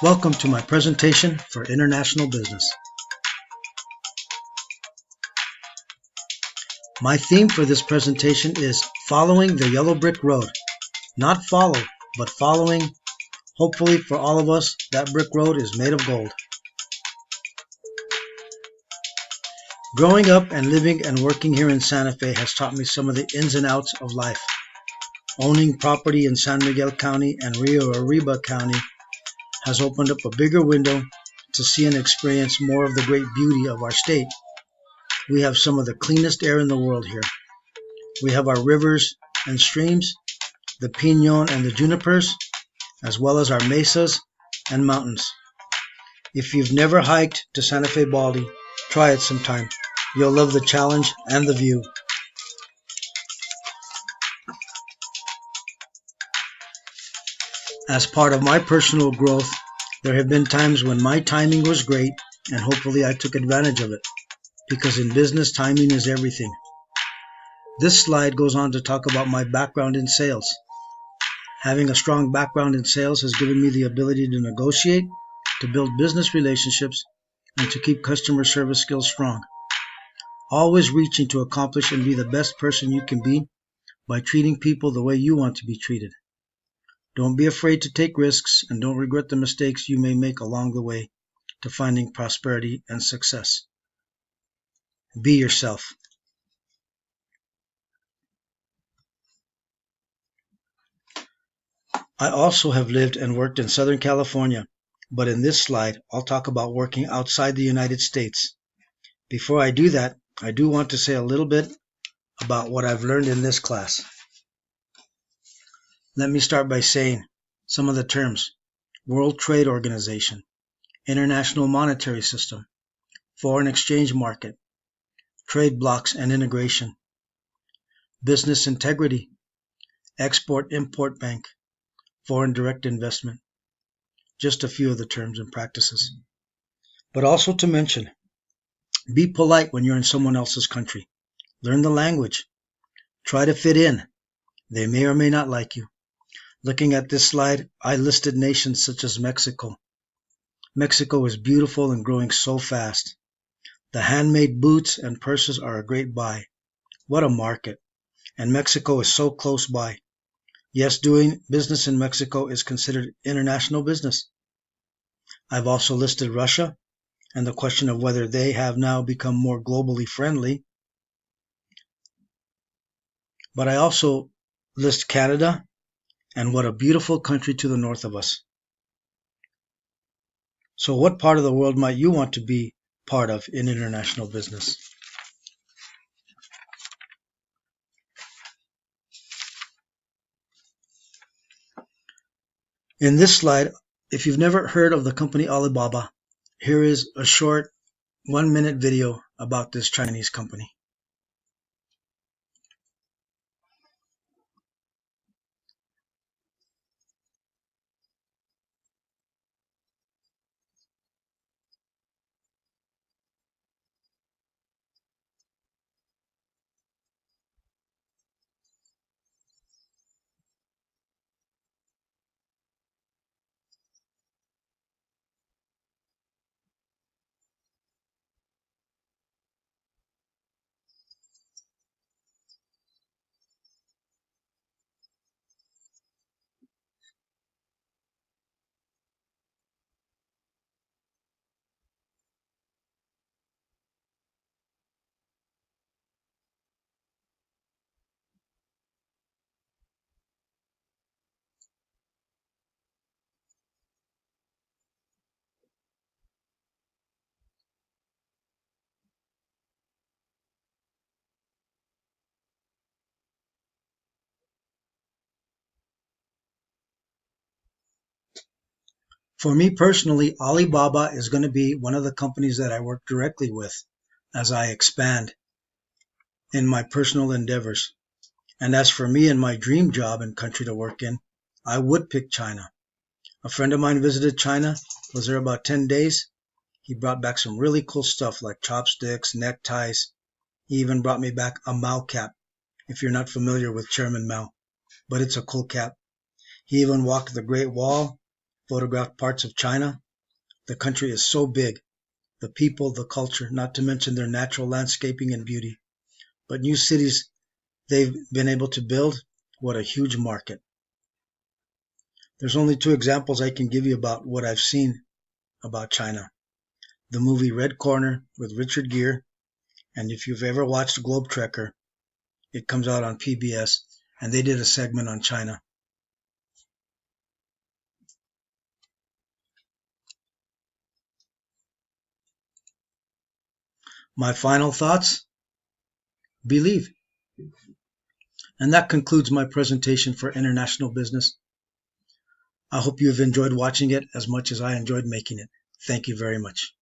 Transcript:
Welcome to my presentation for international business. My theme for this presentation is following the yellow brick road. Not follow, but following. Hopefully for all of us, that brick road is made of gold. Growing up and living and working here in Santa Fe has taught me some of the ins and outs of life. Owning property in San Miguel County and Rio Arriba County has opened up a bigger window to see and experience more of the great beauty of our state. We have some of the cleanest air in the world here. We have our rivers and streams, the pinon and the junipers, as well as our mesas and mountains. If you've never hiked to Santa Fe Baldy, try it sometime. You'll love the challenge and the view. As part of my personal growth, there have been times when my timing was great, and hopefully I took advantage of it, because in business, timing is everything. This slide goes on to talk about my background in sales. Having a strong background in sales has given me the ability to negotiate, to build business relationships, and to keep customer service skills strong. Always reaching to accomplish and be the best person you can be by treating people the way you want to be treated. Don't be afraid to take risks, and don't regret the mistakes you may make along the way to finding prosperity and success. Be yourself. I also have lived and worked in Southern California, but in this slide, I'll talk about working outside the United States. Before I do that, I do want to say a little bit about what I've learned in this class. Let me start by saying some of the terms: World Trade Organization, International Monetary System, Foreign Exchange Market, Trade Blocks and Integration, Business Integrity, Export-Import Bank, Foreign Direct Investment. Just a few of the terms and practices. But also to mention, be polite when you're in someone else's country. Learn the language. Try to fit in. They may or may not like you. Looking at this slide, I listed nations such as Mexico. Mexico is beautiful and growing so fast. The handmade boots and purses are a great buy. What a market. And Mexico is so close by. Yes, doing business in Mexico is considered international business. I've also listed Russia and the question of whether they have now become more globally friendly. But I also list Canada, and what a beautiful country to the north of us. So what part of the world might you want to be part of in international business? In this slide, if you've never heard of the company Alibaba, here is a short 1-minute video about this Chinese company. For me personally, Alibaba is going to be one of the companies that I work directly with as I expand in my personal endeavors. And as for me and my dream job and country to work in, I would pick China. A friend of mine visited China, was there about 10 days. He brought back some really cool stuff like chopsticks, neckties. He even brought me back a Mao cap, if you're not familiar with Chairman Mao, but it's a cool cap. He even walked the Great Wall photographed parts of China. The country is so big, the people, the culture, not to mention their natural landscaping and beauty. But new cities they've been able to build, what a huge market. There's only two examples I can give you about what I've seen about China. The movie Red Corner with Richard Gere, and if you've ever watched Globe Trekker, it comes out on PBS, and they did a segment on China. My final thoughts? Believe. And that concludes my presentation for international business. I hope you've enjoyed watching it as much as I enjoyed making it. Thank you very much.